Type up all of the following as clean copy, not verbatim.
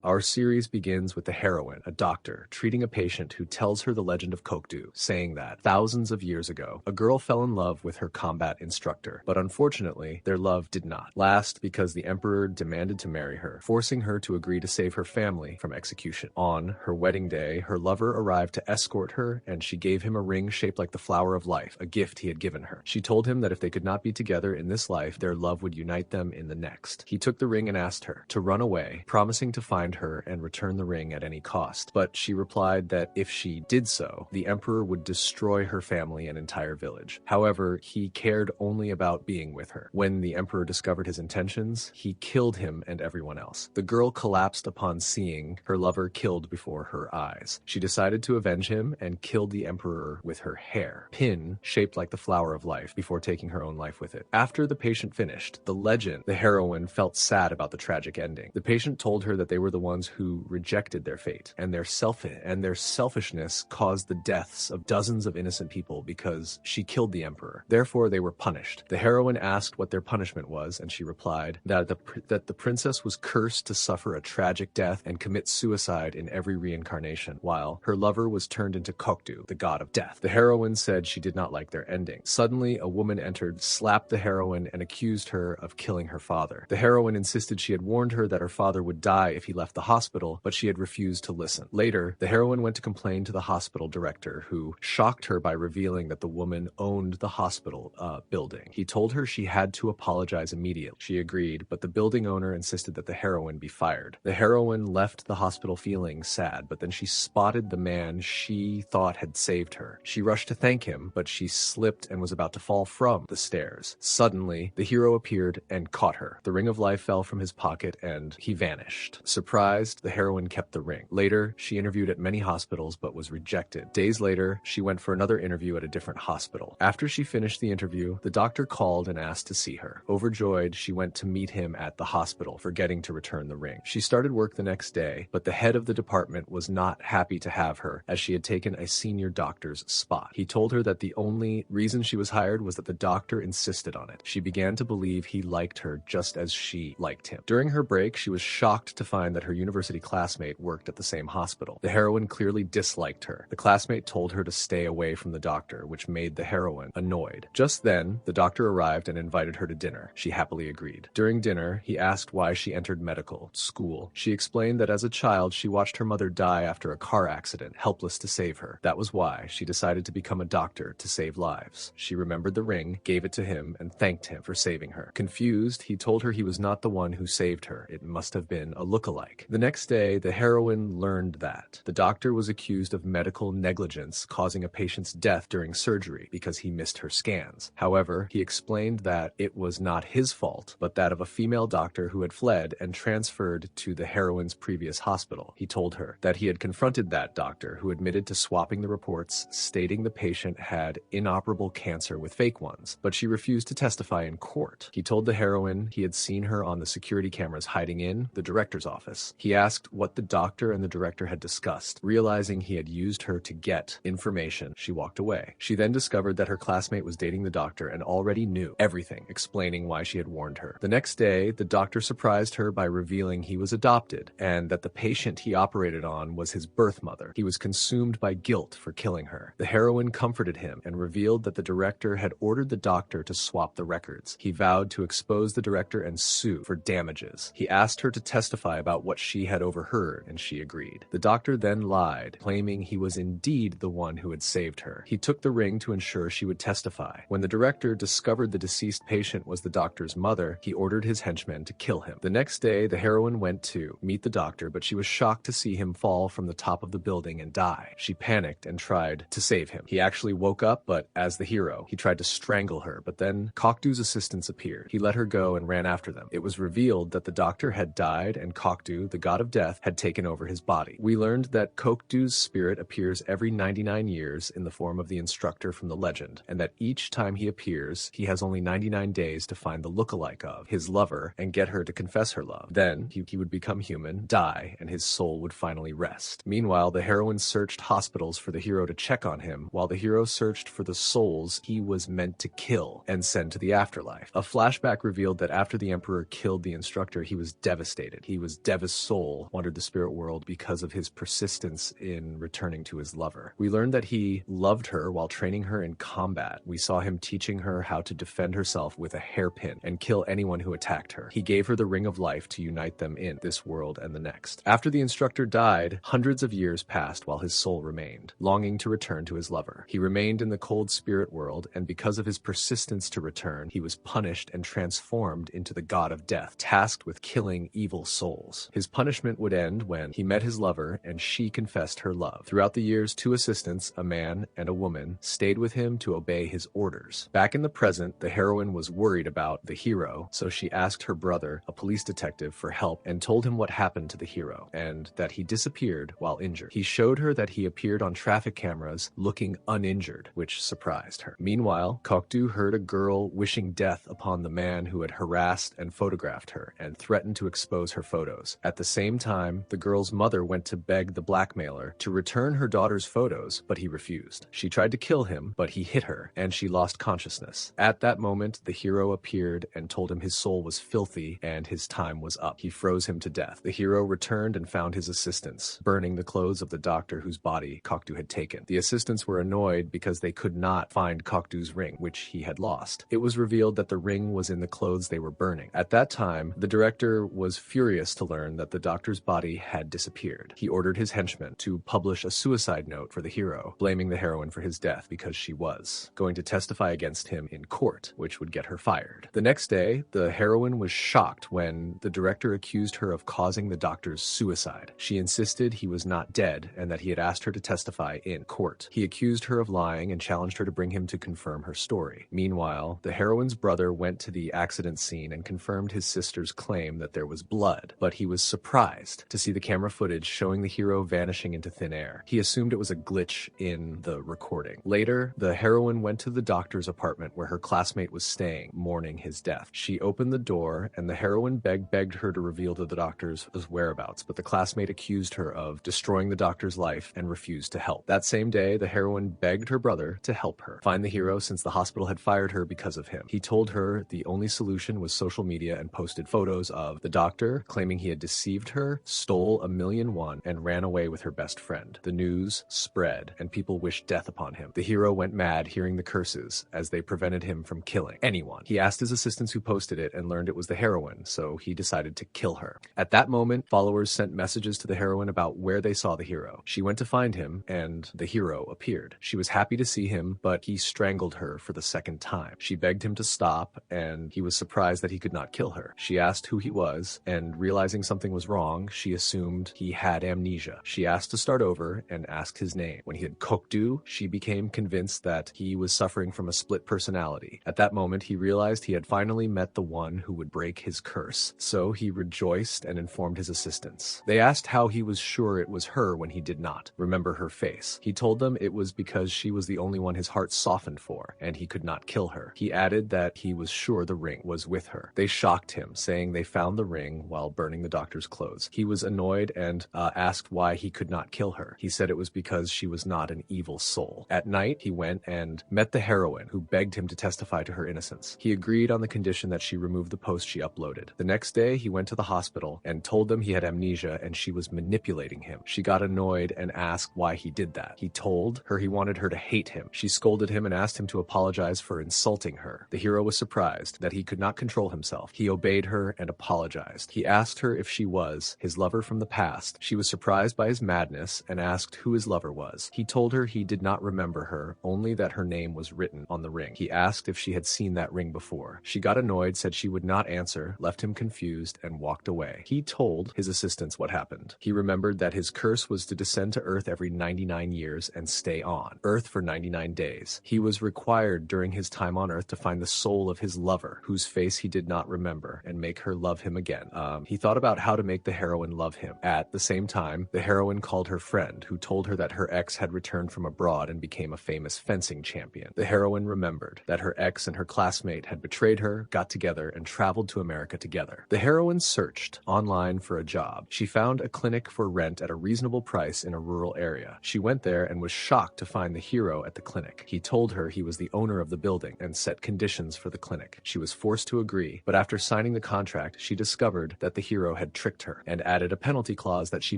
Our series begins with the heroine, a doctor, treating a patient who tells her the legend of Kokdu, saying that thousands of years ago, a girl fell in love with her combat instructor, but unfortunately, their love did not last because the emperor demanded to marry her, forcing her to agree to save her family from execution. On her wedding day, her lover arrived to escort her, and she gave him a ring shaped like the flower of life, a gift he had given her. She told him that if they could not be together in this life, their love would unite them in the next. He took the ring and asked her to run away, promising to find her and return the ring at any cost. But she replied that if she did so, the emperor would destroy her family and entire village. However, he cared only about being with her. When the emperor discovered his intentions, he killed him and everyone else. The girl collapsed upon seeing her lover killed before her eyes. She decided to avenge him and killed the emperor with her hair, pin shaped like the flower of life, before taking her own life with it. After the patient finished, the heroine felt sad about the tragic ending. The patient told her that they were the ones who rejected their fate, and their selfishness caused the deaths of dozens of innocent people because she killed the emperor. Therefore, they were punished. The heroine asked what their punishment was, and she replied that the princess was cursed to suffer a tragic death and commit suicide in every reincarnation, while her lover was turned into Kokdu, the god of death. The heroine said she did not like their ending. Suddenly, a woman entered, slapped the heroine, and accused her of killing her father. The heroine insisted she had warned her that her father would die if he left the hospital, but she had refused to listen. Later, the heroine went to complain to the hospital director, who shocked her by revealing that the woman owned the hospital building. He told her she had to apologize immediately. She agreed, but the building owner insisted that the heroine be fired. The heroine left the hospital feeling sad, but then she spotted the man she thought had saved her. She rushed to thank him, but she slipped and was about to fall from the stairs. Suddenly, the hero appeared and caught her. The ring of life fell from his pocket and he vanished. Surprised, the heroine kept the ring. Later, she interviewed at many hospitals but was rejected. Days later, she went for another interview at a different hospital. After she finished the interview, the doctor called and asked to see her. Overjoyed, she went to meet him at the hospital, forgetting to return the ring. She started work the next day, but the head of the department was not happy to have her, as she had taken a senior doctor's spot. He told her that the only reason she was hired was that the doctor insisted on it. She began to believe he liked her just as she liked him. During her break, she was shocked to find that her university classmate worked at the same hospital. The heroine clearly disliked her. The classmate told her to stay away from the doctor, which made the heroine annoyed. Just then, the doctor arrived and invited her to dinner. She happily agreed. During dinner, he asked why she entered medical school. She explained that as a child, she watched her mother die after a car accident, helpless to save her. That was why she decided to become a doctor to save lives. She remembered the ring, gave it to him, and thanked him for saving her. Confused, he told her he was not the one who saved her. It must have been a lookalike. The next day, the heroine learned that the doctor was accused of medical negligence, causing a patient's death during surgery because he missed her scans. However, he explained that it was not his fault, but that of a female doctor who had fled and transferred to the heroine's previous hospital. He told her that he had confronted that doctor, who admitted to swapping the reports, stating the patient had inoperable cancer with fake ones, but she refused to testify in court. He told the heroine he had seen her on the security cameras hiding in the director's office. He asked what the doctor and the director had discussed. Realizing he had used her to get information, she walked away. She then discovered that her classmate was dating the doctor and already knew everything, explaining why she had warned her. The next day, the doctor surprised her by revealing he was adopted and that the patient he operated on was his birth mother. He was consumed by guilt for killing her. The heroine comforted him and revealed that the director had ordered the doctor to swap the records. He vowed to expose the director and sue for damages. He asked her to testify about what she had overheard, and she agreed. The doctor then lied, claiming he was indeed the one who had saved her. He took the ring to ensure she would testify. When the director discovered the deceased patient was the doctor's mother, he ordered his henchmen to kill him. The next day, the heroine went to meet the doctor, but she was shocked to see him fall from the top of the building and die. She panicked and tried to save him. He actually woke up, but as the hero, he tried to strangle her, but then Kokdoo's assistants appeared. He let her go and ran after them. It was revealed that the doctor had died and Kokdu, the god of death, had taken over his body. We learned that Kokdoo's spirit appears every 99 years in the form of the instructor from the legend, and that each time he appears, he has only 99 days to find the lookalike of his lover and get her to confess her love. Then he would become human, die, and his soul would finally rest. Meanwhile, the heroine searched hospitals for the hero to check on him, while the hero searched for the souls he was meant to kill and send to the afterlife. A flashback revealed that after the emperor killed the instructor, he was devastated. He was devastated his soul wandered the spirit world because of his persistence in returning to his lover. We learned that he loved her while training her in combat. We saw him teaching her how to defend herself with a hairpin and kill anyone who attacked her. He gave her the ring of life to unite them in this world and the next. After the instructor died, hundreds of years passed while his soul remained, longing to return to his lover. He remained in the cold spirit world, and because of his persistence to return, he was punished and transformed into the god of death, tasked with killing evil souls. His punishment would end when he met his lover and she confessed her love. Throughout the years, two assistants, a man and a woman, stayed with him to obey his orders. Back in the present, the heroine was worried about the hero, so she asked her brother, a police detective, for help and told him what happened to the hero and that he disappeared while injured. He showed her that he appeared on traffic cameras looking uninjured, which surprised her. Meanwhile, Kokdu heard a girl wishing death upon the man who had harassed and photographed her and threatened to expose her photos. At the same time, the girl's mother went to beg the blackmailer to return her daughter's photos, but he refused. She tried to kill him, but he hit her, and she lost consciousness. At that moment, the hero appeared and told him his soul was filthy and his time was up. He froze him to death. The hero returned and found his assistants, burning the clothes of the doctor whose body Kokdu had taken. The assistants were annoyed because they could not find Kokdu's ring, which he had lost. It was revealed that the ring was in the clothes they were burning. At that time, the director was furious to learn that the doctor's body had disappeared. He ordered his henchmen to publish a suicide note for the hero, blaming the heroine for his death because she was going to testify against him in court, which would get her fired. The next day, the heroine was shocked when the director accused her of causing the doctor's suicide. She insisted he was not dead and that he had asked her to testify in court. He accused her of lying and challenged her to bring him to confirm her story. Meanwhile, the heroine's brother went to the accident scene and confirmed his sister's claim that there was blood, but he was surprised to see the camera footage showing the hero vanishing into thin air. He assumed it was a glitch in the recording. Later, the heroine went to the doctor's apartment where her classmate was staying, mourning his death. She opened the door and the heroine begged her to reveal to the doctor's whereabouts, but the classmate accused her of destroying the doctor's life and refused to help. That same day, the heroine begged her brother to help her find the hero since the hospital had fired her because of him. He told her the only solution was social media and posted photos of the doctor, claiming he had deceived her, stole $1,000,001, and ran away with her best friend. The news spread, and people wished death upon him. The hero went mad hearing the curses as they prevented him from killing anyone. He asked his assistants who posted it and learned it was the heroine, so he decided to kill her. At that moment, followers sent messages to the heroine about where they saw the hero. She went to find him, and the hero appeared. She was happy to see him, but he strangled her for the second time. She begged him to stop, and he was surprised that he could not kill her. She asked who he was, and realizing something was wrong, she assumed he had amnesia. She asked to start over and asked his name. When he had Kokdu, she became convinced that he was suffering from a split personality. At that moment, he realized he had finally met the one who would break his curse, so he rejoiced and informed his assistants. They asked how he was sure it was her when he did not remember her face. He told them it was because she was the only one his heart softened for, and he could not kill her. He added that he was sure the ring was with her. They shocked him, saying they found the ring while burning the doctor's clothes. He was annoyed and asked why he could not kill her. He said it was because she was not an evil soul. At night, he went and met the heroine, who begged him to testify to her innocence. He agreed on the condition that she remove the post she uploaded. The next day, he went to the hospital and told them he had amnesia and she was manipulating him. She got annoyed and asked why he did that. He told her he wanted her to hate him. She scolded him and asked him to apologize for insulting her. The hero was surprised that he could not control himself. He obeyed her and apologized. He asked her if she was his lover from the past. She was surprised by his madness and asked who his lover was. He told her he did not remember her, only that her name was written on the ring. He asked if she had seen that ring before. She got annoyed, said she would not answer, left him confused, and walked away. He told his assistants what happened. He remembered that his curse was to descend to Earth every 99 years and stay on Earth for 99 days. He was required during his time on Earth to find the soul of his lover, whose face he did not remember, and make her love him again. He thought about how to make the heroine love him. At the same time, the heroine called her friend, who told her that her ex had returned from abroad and became a famous fencing champion. The heroine remembered that her ex and her classmate had betrayed her, got together, and traveled to America together. The heroine searched online for a job. She found a clinic for rent at a reasonable price in a rural area. She went there and was shocked to find the hero at the clinic. He told her he was the owner of the building and set conditions for the clinic. She was forced to agree, but after signing the contract, she discovered that the hero had tricked her and added a penalty clause that she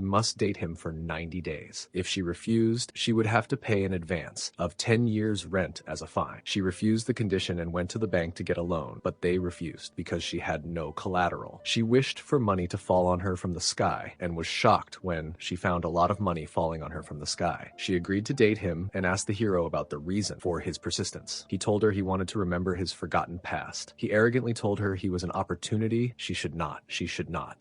must date him for 90 days. If she refused, she would have to pay an advance of 10 years' rent as a fine. She refused the condition and went to the bank to get a loan, but they refused because she had no collateral. She wished for money to fall on her from the sky and was shocked when she found a lot of money falling on her from the sky. She agreed to date him and asked the hero about the reason for his persistence. He told her he wanted to remember his forgotten past. He arrogantly told her he was an opportunity she should not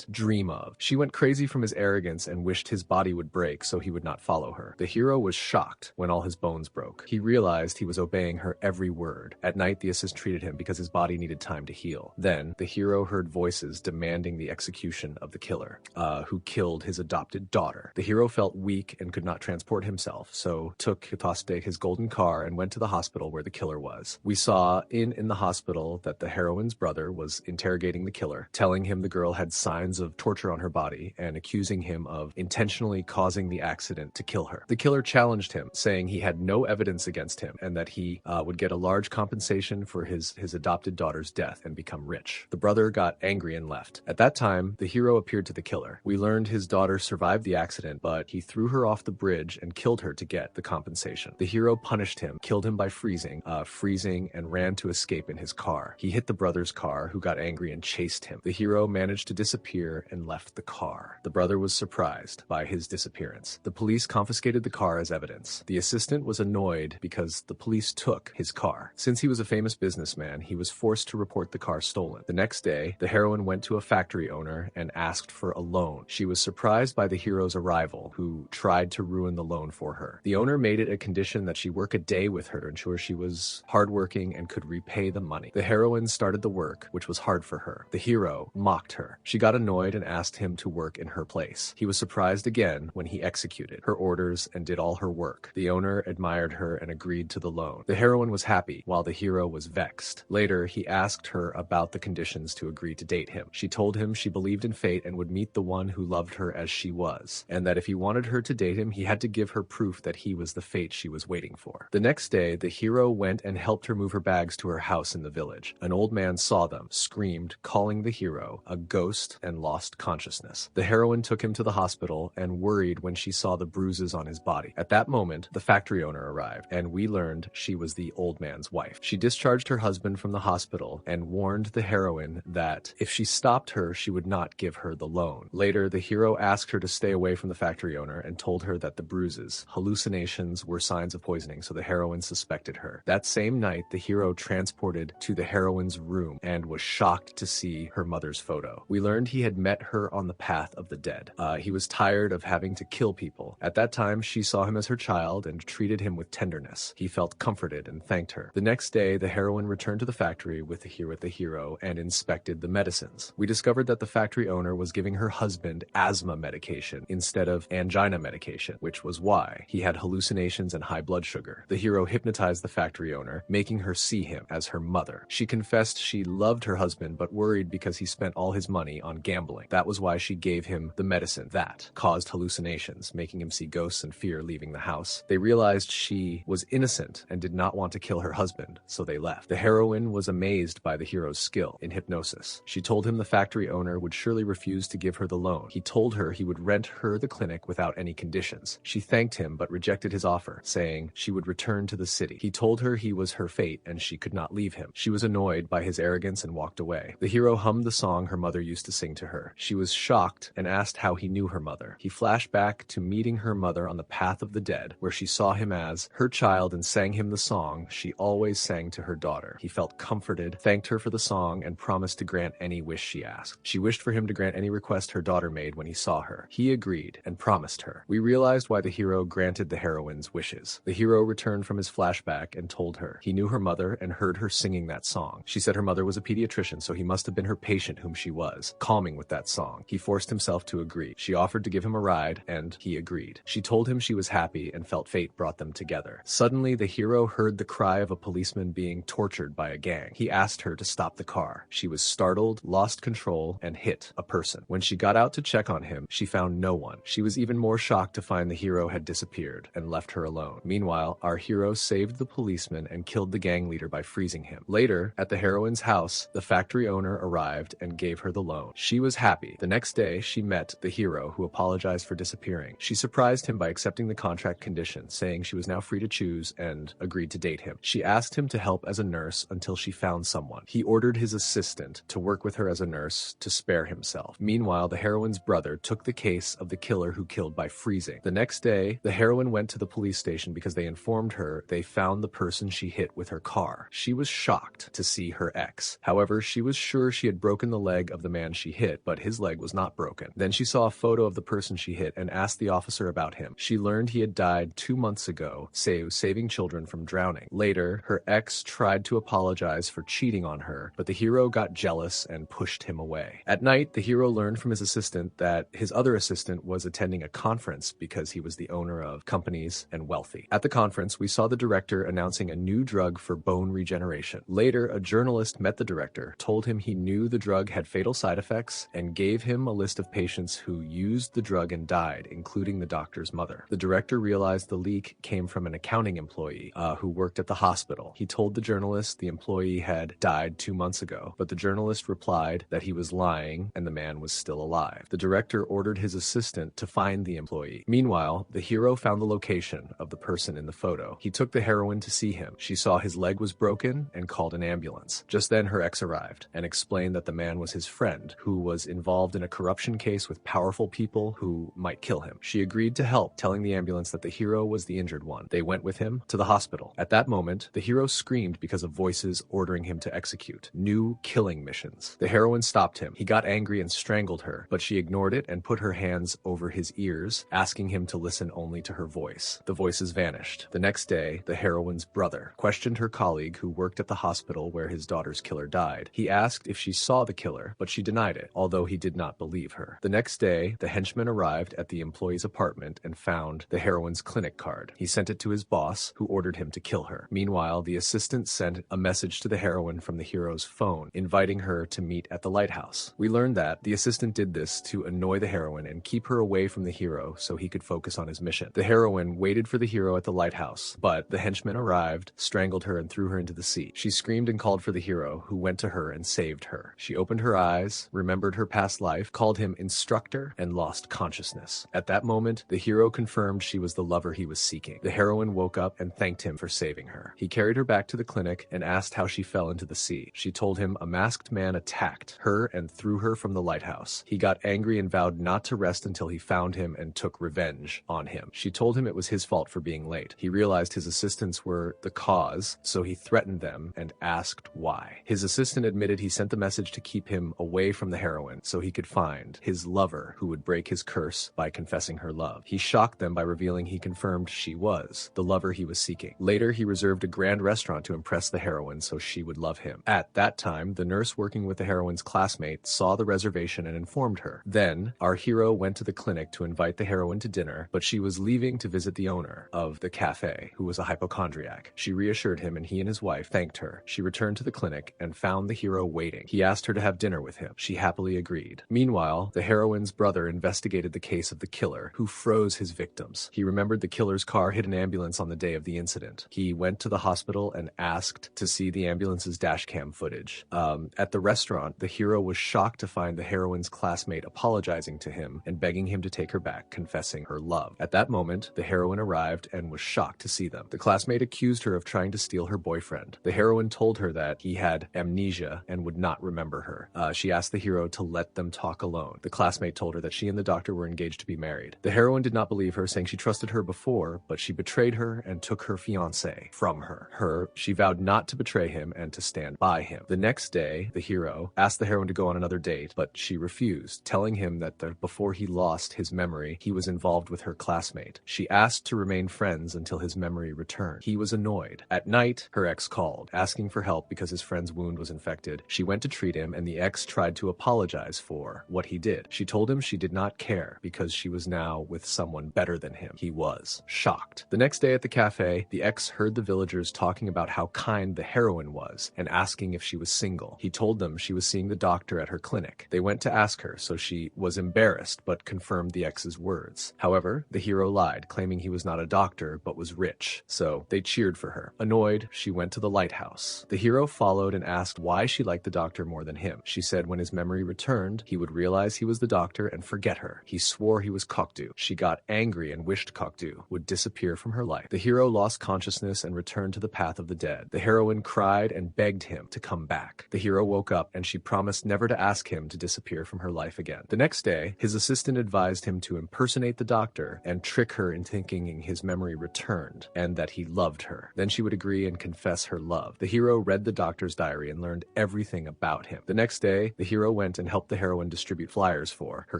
dream of. She went crazy from his arrogance and wished his body would break so he would not follow her. The hero was shocked when all his bones broke. He realized he was obeying her every word. At night, the assist treated him because his body needed time to heal. Then, the hero heard voices demanding the execution of the killer, who killed his adopted daughter. The hero felt weak and could not transport himself, so took Ktoste, his golden car, and went to the hospital where the killer was. We saw in the hospital that the heroine's brother was interrogating the killer, telling him the girl had signs of torture on her body and accusing him of intentionally causing the accident to kill her. The killer challenged him, saying he had no evidence against him and that he would get a large compensation for his adopted daughter's death and become rich. The brother got angry and left. At that time, the hero appeared to the killer. We learned his daughter survived the accident, but he threw her off the bridge and killed her to get the compensation. The hero punished him, killed him by freezing, and ran to escape in his car. He hit the brother's car, who got angry and chased him. The hero managed to disappear and left the car. The brother was surprised by his disappearance. The police confiscated the car as evidence. The assistant was annoyed because the police took his car. Since he was a famous businessman, he was forced to report the car stolen. The next day, the heroine went to a factory owner and asked for a loan. She was surprised by the hero's arrival, who tried to ruin the loan for her. The owner made it a condition that she work a day with her to ensure she was hardworking and could repay the money. The heroine started the work, which was hard for her. The hero mocked her. She got annoyed and asked him to work in her place. He was surprised again when he executed her orders and did all her work. The owner admired her and agreed to the loan. The heroine was happy, while the hero was vexed. Later, he asked her about the conditions to agree to date him. She told him she believed in fate and would meet the one who loved her as she was, and that if he wanted her to date him, he had to give her proof that he was the fate she was waiting for. The next day, the hero went and helped her move her bags to her house in the village. An old man saw them, screamed, calling the hero a ghost, and lost consciousness. The heroine took him to the hospital and worried when she saw the bruises on his body. At that moment, the factory owner arrived, and we learned she was the old man's wife. She discharged her husband from the hospital and warned the heroine that if she stopped her, she would not give her the loan. Later, the hero asked her to stay away from the factory owner and told her that the bruises, hallucinations, were signs of poisoning, so the heroine suspected her. That same night, the hero transported to the heroine's room and was shocked to see her mother's photo. We learned he had met her on the path of the dead. He was tired of having to kill people. At that time, she saw him as her child and treated him with tenderness. He felt comforted and thanked her. The next day, the heroine returned to the factory with the hero and inspected the medicines. We discovered that the factory owner was giving her husband asthma medication instead of angina medication, which was why he had hallucinations and high blood sugar. The hero hypnotized the factory owner, making her see him as her mother. She confessed she loved her husband but worried because he spent all his money on gambling. That was why she gave him the medicine that caused hallucinations, making him see ghosts and fear leaving the house. They realized she was innocent and did not want to kill her husband, so they left. The heroine was amazed by the hero's skill in hypnosis. She told him the factory owner would surely refuse to give her the loan. He told her he would rent her the clinic without any conditions. She thanked him but rejected his offer, saying she would return to the city. He told her he was her fate and she could not leave him. She was annoyed by his arrogance and walked away. The hero hummed the song her mother used to sing to her. She was shocked and asked how he knew her mother. He flashed back to meeting her mother on the path of the dead, where she saw him as her child and sang him the song she always sang to her daughter. He felt comforted, thanked her for the song, and promised to grant any wish she asked. She wished for him to grant any request her daughter made when he saw her. He agreed and promised her. We realized why the hero granted the heroine's wishes. The hero returned from his flashback and told her he knew her mother and heard her singing that song. She said her mother was a pediatrician, so he must have been her patient whom she was, calming with that song. He forced himself to agree. She offered to give him a ride, and he agreed. She told him she was happy and felt fate brought them together. Suddenly, the hero heard the cry of a policeman being tortured by a gang. He asked her to stop the car. She was startled, lost control, and hit a person. When she got out to check on him, she found no one. She was even more shocked to find the hero had disappeared and left her alone. Meanwhile, our hero saved the policeman and killed the gang leader by freezing him. Later, at the heroine's house, the factory owner arrived and gave her the loan. She was happy happy. The next day, she met the hero, who apologized for disappearing. She surprised him by accepting the contract conditions, saying she was now free to choose, and agreed to date him. She asked him to help as a nurse until she found someone. He ordered his assistant to work with her as a nurse to spare himself. Meanwhile, the heroine's brother took the case of the killer who killed by freezing. The next day, the heroine went to the police station because they informed her they found the person she hit with her car. She was shocked to see her ex. However, she was sure she had broken the leg of the man she hit, but his leg was not broken. Then she saw a photo of the person she hit and asked the officer about him. She learned he had died 2 months ago, saving children from drowning. Later, her ex tried to apologize for cheating on her, but the hero got jealous and pushed him away. At night, the hero learned from his assistant that his other assistant was attending a conference because he was the owner of companies and wealthy. At the conference, we saw the director announcing a new drug for bone regeneration. Later, a journalist met the director, told him he knew the drug had fatal side effects, and gave him a list of patients who used the drug and died, including the doctor's mother. The director realized the leak came from an accounting employee who worked at the hospital. He told the journalist the employee had died 2 months ago, but the journalist replied that he was lying and the man was still alive. The director ordered his assistant to find the employee. Meanwhile, the hero found the location of the person in the photo. He took the heroine to see him. She saw his leg was broken and called an ambulance. Just then, her ex arrived and explained that the man was his friend, who was involved in a corruption case with powerful people who might kill him. She agreed to help, telling the ambulance that the hero was the injured one. They went with him to the hospital. At that moment, the hero screamed because of voices ordering him to execute new killing missions. The heroine stopped him. He got angry and strangled her, but she ignored it and put her hands over his ears, asking him to listen only to her voice. The voices vanished. The next day, the heroine's brother questioned her colleague who worked at the hospital where his daughter's killer died. He asked if she saw the killer, but she denied it, although he did not believe her. The next day, the henchman arrived at the employee's apartment and found the heroine's clinic card. He sent it to his boss, who ordered him to kill her. Meanwhile, the assistant sent a message to the heroine from the hero's phone, inviting her to meet at the lighthouse. We learned that the assistant did this to annoy the heroine and keep her away from the hero so he could focus on his mission. The heroine waited for the hero at the lighthouse, but the henchman arrived, strangled her, and threw her into the sea. She screamed and called for the hero, who went to her and saved her. She opened her eyes, remembered her past life, called him instructor, and lost consciousness. At that moment, the hero confirmed she was the lover he was seeking. The heroine woke up and thanked him for saving her. He carried her back to the clinic and asked how she fell into the sea. She told him a masked man attacked her and threw her from the lighthouse. He got angry and vowed not to rest until he found him and took revenge on him. She told him it was his fault for being late. He realized his assistants were the cause, so he threatened them and asked why. His assistant admitted he sent the message to keep him away from the heroine so he could find his lover who would break his curse by confessing her love. He shocked them by revealing he confirmed she was the lover he was seeking. Later, he reserved a grand restaurant to impress the heroine so she would love him. At that time, the nurse working with the heroine's classmate saw the reservation and informed her. Then, our hero went to the clinic to invite the heroine to dinner, but she was leaving to visit the owner of the cafe, who was a hypochondriac. She reassured him and he and his wife thanked her. She returned to the clinic and found the hero waiting. He asked her to have dinner with him. She happily agreed. Meanwhile, the heroine's brother investigated the case of the killer, who froze his victims. He remembered the killer's car hit an ambulance on the day of the incident. He went to the hospital and asked to see the ambulance's dashcam footage. At the restaurant, the hero was shocked to find the heroine's classmate apologizing to him and begging him to take her back, confessing her love. At that moment, the heroine arrived and was shocked to see them. The classmate accused her of trying to steal her boyfriend. The heroine told her that he had amnesia and would not remember her. She asked the hero to let them talk alone. The classmate told her that she and the doctor were engaged to be married. The heroine did not believe her, saying she trusted her before, but she betrayed her and took her fiancé from her. She vowed not to betray him and to stand by him. The next day, the hero asked the heroine to go on another date, but she refused, telling him that before he lost his memory, he was involved with her classmate. She asked to remain friends until his memory returned. He was annoyed. At night, her ex called, asking for help because his friend's wound was infected. She went to treat him, and the ex tried to apologize for what he did. She told him she did not care because she was now with someone better than him. He was shocked. The next day at the cafe, the ex heard the villagers talking about how kind the heroine was and asking if she was single. He told them she was seeing the doctor at her clinic. They went to ask her, so she was embarrassed but confirmed the ex's words. However, the hero lied, claiming he was not a doctor but was rich, so they cheered for her. Annoyed, she went to the lighthouse. The hero followed and asked why she liked the doctor more than him. She said when his memory returned, returned, he would realize he was the doctor and forget her. He swore he was Kokdu. She got angry and wished Kokdu would disappear from her life. The hero lost consciousness and returned to the path of the dead. The heroine cried and begged him to come back. The hero woke up and she promised never to ask him to disappear from her life again. The next day, his assistant advised him to impersonate the doctor and trick her in thinking his memory returned and that he loved her. Then she would agree and confess her love. The hero read the doctor's diary and learned everything about him. The next day, the hero went and helped the heroine distribute flyers for her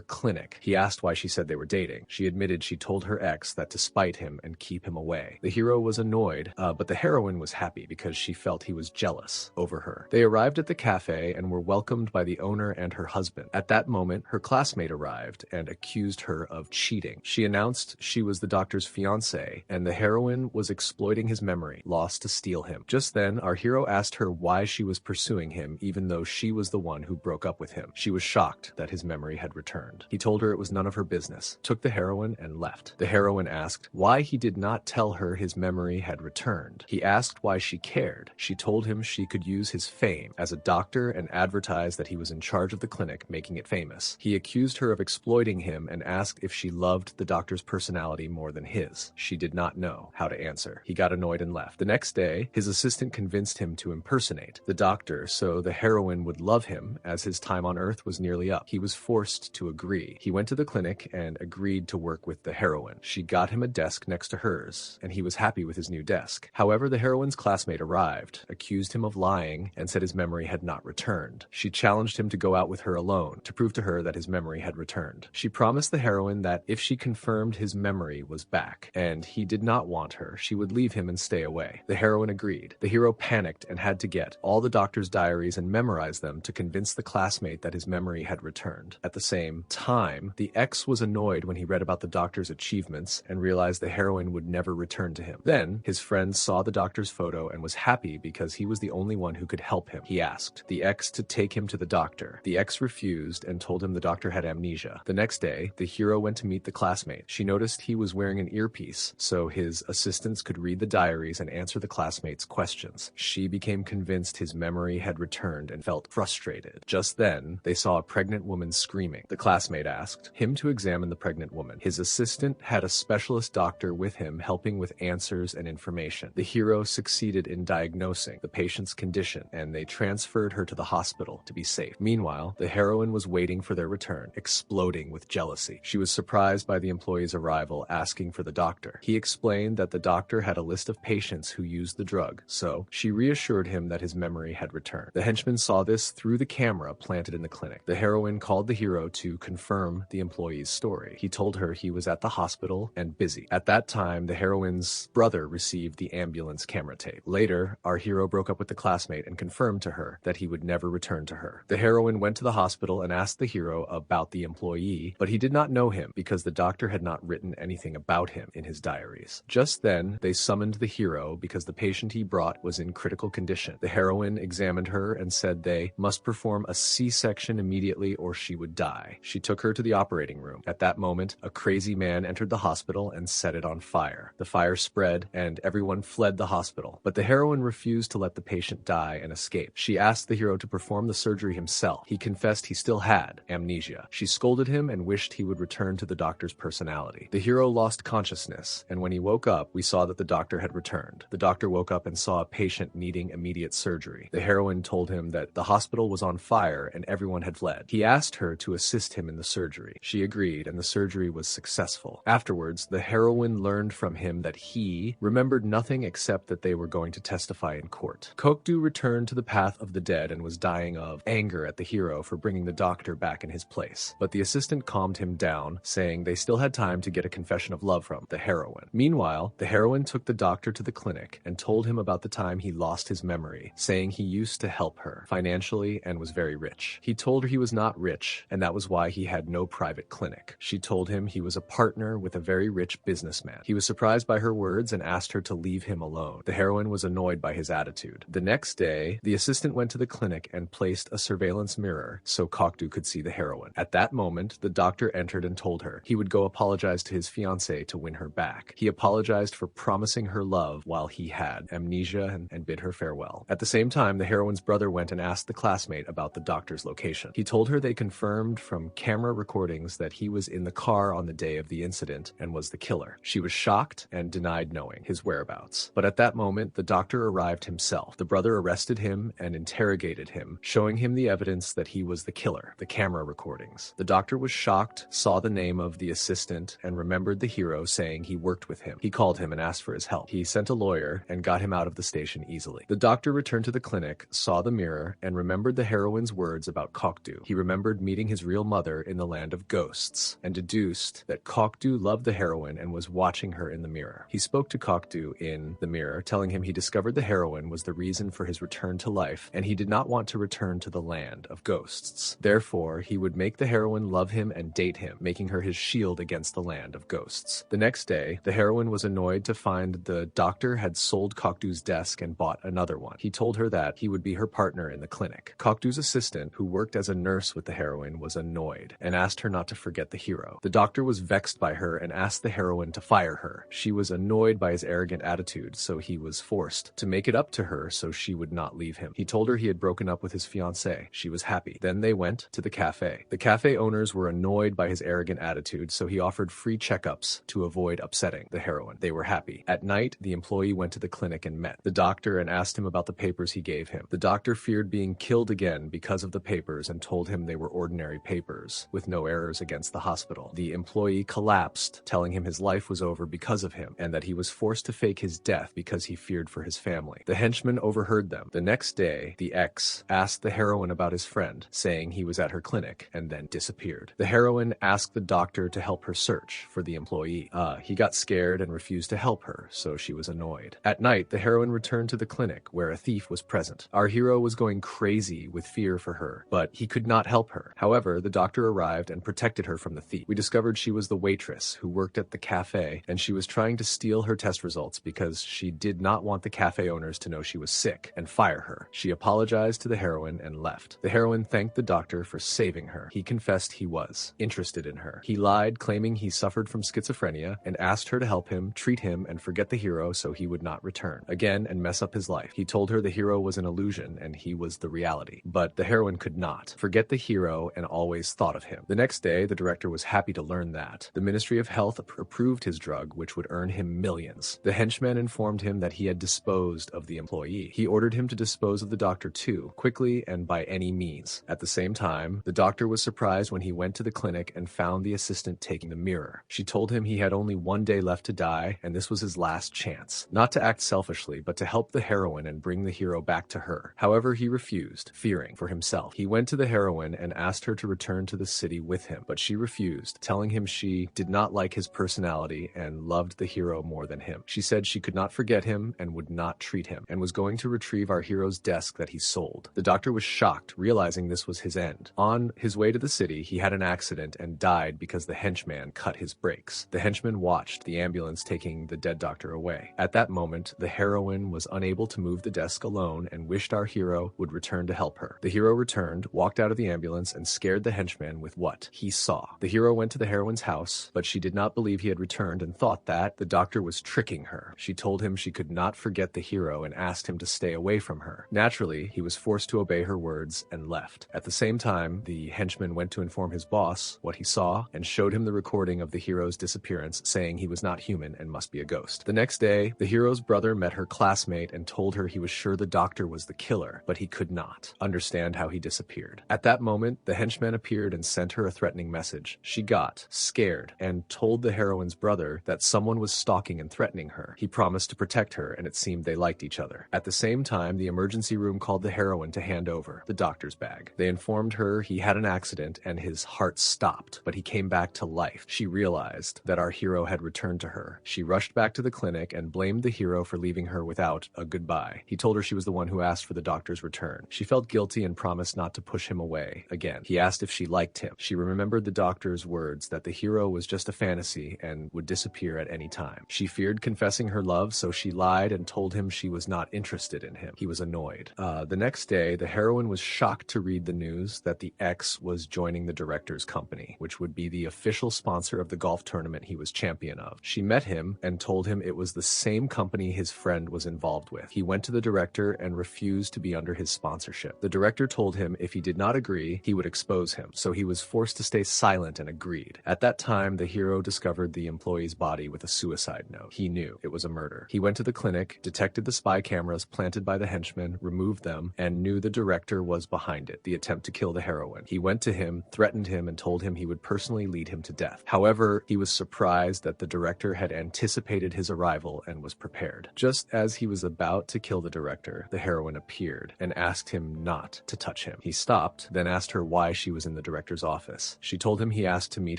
clinic. He asked why she said they were dating. She admitted she told her ex that to spite him and keep him away. The hero was annoyed, but the heroine was happy because she felt he was jealous over her. They arrived at the cafe and were welcomed by the owner and her husband. At that moment, her classmate arrived and accused her of cheating. She announced she was the doctor's fiancée, and the heroine was exploiting his memory, lost to steal him. Just then, our hero asked her why she was pursuing him, even though she was the one who broke up with him. She was shocked that his memory had returned. He told her it was none of her business, took the heroine, and left. The heroine asked why he did not tell her his memory had returned. He asked why she cared. She told him she could use his fame as a doctor and advertise that he was in charge of the clinic, making it famous. He accused her of exploiting him and asked if she loved the doctor's personality more than his. She did not know how to answer. He got annoyed and left. The next day, his assistant convinced him to impersonate the doctor so the heroine would love him as his time on Earth was nearly up. He was forced to agree. He went to the clinic and agreed to work with the heroine. She got him a desk next to hers, and he was happy with his new desk. However, the heroine's classmate arrived, accused him of lying, and said his memory had not returned. She challenged him to go out with her alone to prove to her that his memory had returned. She promised the heroine that if she confirmed his memory was back and he did not want her, she would leave him and stay away. The heroine agreed. The hero panicked and had to get all the doctor's diaries and memorize them to convince the classmate that his memory had returned. At the same time, the ex was annoyed when he read about the doctor's achievements and realized the heroine would never return to him. Then, his friend saw the doctor's photo and was happy because he was the only one who could help him. He asked the ex to take him to the doctor. The ex refused and told him the doctor had amnesia. The next day, the hero went to meet the classmate. She noticed he was wearing an earpiece, so his assistants could read the diaries and answer the classmate's questions. She became convinced his memory had returned and felt frustrated. Just then, they saw a pregnant woman screaming. The classmate asked him to examine the pregnant woman. His assistant had a specialist doctor with him helping with answers and information. The hero succeeded in diagnosing the patient's condition, and they transferred her to the hospital to be safe. Meanwhile, the heroine was waiting for their return, exploding with jealousy. She was surprised by the employee's arrival, asking for the doctor. He explained that the doctor had a list of patients who used the drug, so she reassured him that his memory had returned. The henchman saw this through the camera planted in the clinic. The heroine called the hero to confirm the employee's story. He told her he was at the hospital and busy. At that time, the heroine's brother received the ambulance camera tape. Later, our hero broke up with the classmate and confirmed to her that he would never return to her. The heroine went to the hospital and asked the hero about the employee, but he did not know him because the doctor had not written anything about him in his diaries. Just then, they summoned the hero because the patient he brought was in critical condition. The heroine examined her and said they must perform a C-section immediately or she would die. She took her to the operating room. At that moment, a crazy man entered the hospital and set it on fire. The fire spread and everyone fled the hospital, but the heroine refused to let the patient die and escape. She asked the hero to perform the surgery himself. He confessed he still had amnesia. She scolded him and wished he would return to the doctor's personality. The hero lost consciousness, and when he woke up, we saw that the doctor had returned. The doctor woke up and saw a patient needing immediate surgery. The heroine told him that the hospital was on fire and everyone had fled. He asked her to assist him in the surgery. She agreed, and the surgery was successful. Afterwards, the heroine learned from him that he remembered nothing except that they were going to testify in court. Kokdu returned to the path of the dead and was dying of anger at the hero for bringing the doctor back in his place. But the assistant calmed him down, saying they still had time to get a confession of love from the heroine. Meanwhile, the heroine took the doctor to the clinic and told him about the time he lost his memory, saying he used to help her financially and was very rich. He told her he was not rich, and that was why he had no private clinic. She told him he was a partner with a very rich businessman. He was surprised by her words and asked her to leave him alone. The heroine was annoyed by his attitude. The next day, the assistant went to the clinic and placed a surveillance mirror so Kokdu could see the heroine. At that moment, the doctor entered and told her he would go apologize to his fiancée to win her back. He apologized for promising her love while he had amnesia and bid her farewell. At the same time, the heroine's brother went and asked the classmate about the doctor's location. suspicion. He told her they confirmed from camera recordings that he was in the car on the day of the incident and was the killer. She was shocked and denied knowing his whereabouts. But at that moment, the doctor arrived himself. The brother arrested him and interrogated him, showing him the evidence that he was the killer, the camera recordings. The doctor was shocked, saw the name of the assistant, and remembered the hero saying he worked with him. He called him and asked for his help. He sent a lawyer and got him out of the station easily. The doctor returned to the clinic, saw the mirror, and remembered the heroine's words about Kokdu. He remembered meeting his real mother in the land of ghosts, and deduced that Kokdu loved the heroine and was watching her in the mirror. He spoke to Kokdu in the mirror, telling him he discovered the heroine was the reason for his return to life, and he did not want to return to the land of ghosts. Therefore, he would make the heroine love him and date him, making her his shield against the land of ghosts. The next day, the heroine was annoyed to find the doctor had sold Kokdu's desk and bought another one. He told her that he would be her partner in the clinic. Kokdu's assistant, who worked as a nurse with the heroine, was annoyed and asked her not to forget the hero. The doctor was vexed by her and asked the heroine to fire her. She was annoyed by his arrogant attitude, so he was forced to make it up to her so she would not leave him. He told her he had broken up with his fiancée. She was happy. Then they went to the cafe. The cafe owners were annoyed by his arrogant attitude, so he offered free checkups to avoid upsetting the heroine. They were happy. At night, the employee went to the clinic and met the doctor and asked him about the papers he gave him. The doctor feared being killed again because of the papers and told him they were ordinary papers, with no errors against the hospital. The employee collapsed, telling him his life was over because of him, and that he was forced to fake his death because he feared for his family. The henchman overheard them. The next day, the ex asked the heroine about his friend, saying he was at her clinic, and then disappeared. The heroine asked the doctor to help her search for the employee. He got scared and refused to help her, so she was annoyed. At night, the heroine returned to the clinic, where a thief was present. Our hero was going crazy with fear for her, but he could not help her. However, the doctor arrived and protected her from the thief. We discovered she was the waitress who worked at the cafe, and she was trying to steal her test results because she did not want the cafe owners to know she was sick and fire her. She apologized to the heroine and left. The heroine thanked the doctor for saving her. He confessed he was interested in her. He lied, claiming he suffered from schizophrenia, and asked her to help him, treat him, and forget the hero so he would not return again and mess up his life. He told her the hero was an illusion and he was the reality. But the heroine could not forget the hero and always thought of him. The next day, the director was happy to learn that the Ministry of Health approved his drug, which would earn him millions. The henchman informed him that he had disposed of the employee. He ordered him to dispose of the doctor too, quickly and by any means. At the same time, the doctor was surprised when he went to the clinic and found the assistant taking the mirror. She told him he had only one day left to die, and this was his last chance. Not to act selfishly, but to help the heroine and bring the hero back to her. However, he refused, fearing for himself. He went to the heroine and asked her to return to the city with him, but she refused, telling him she did not like his personality and loved the hero more than him. She said she could not forget him and would not treat him, and was going to retrieve our hero's desk that he sold. The doctor was shocked, realizing this was his end. On his way to the city, he had an accident and died because the henchman cut his brakes. The henchman watched the ambulance taking the dead doctor away. At that moment, the heroine was unable to move the desk alone and wished our hero would return to help her. The hero returned, walked out of the ambulance, and scared the henchman with what he saw. The hero went to the heroine's house, but she did not believe he had returned and thought that the doctor was tricking her. She told him she could not forget the hero and asked him to stay away from her. Naturally, he was forced to obey her words and left. At the same time, the henchman went to inform his boss what he saw and showed him the recording of the hero's disappearance, saying he was not human and must be a ghost. The next day, the hero's brother met her classmate and told her he was sure the doctor was the killer, but he could not understand how he disappeared. At that moment, the henchman appeared and sent her a threatening message. She got scared and told the heroine's brother that someone was stalking and threatening her. He promised to protect her, and it seemed they liked each other. At the same time, the emergency room called the heroine to hand over the doctor's bag. They informed her he had an accident and his heart stopped, but he came back to life. She realized that our hero had returned to her. She rushed back to the clinic and blamed the hero for leaving her without a goodbye. He told her she was the one who asked for the doctor's return. She felt guilty and promised not to push him away again. He asked if she liked him. She remembered the doctor's words that the hero was just a fantasy and would disappear at any time. She feared confessing her love, so she lied and told him she was not interested in him. He was annoyed. The next day, the heroine was shocked to read the news that the ex was joining the director's company, which would be the official sponsor of the golf tournament he was champion of. She met him and told him it was the same company his friend was involved with. He went to the director and refused to be under his sponsorship. The director told him if he did did not agree, he would expose him, so he was forced to stay silent and agreed. At that time, the hero discovered the employee's body with a suicide note. He knew it was a murder. He went to the clinic, detected the spy cameras planted by the henchmen, removed them, and knew the director was behind it, the attempt to kill the heroine. He went to him, threatened him, and told him he would personally lead him to death. However, he was surprised that the director had anticipated his arrival and was prepared. Just as he was about to kill the director, the heroine appeared and asked him not to touch him. He stopped, then asked her why she was in the director's office. She told him he asked to meet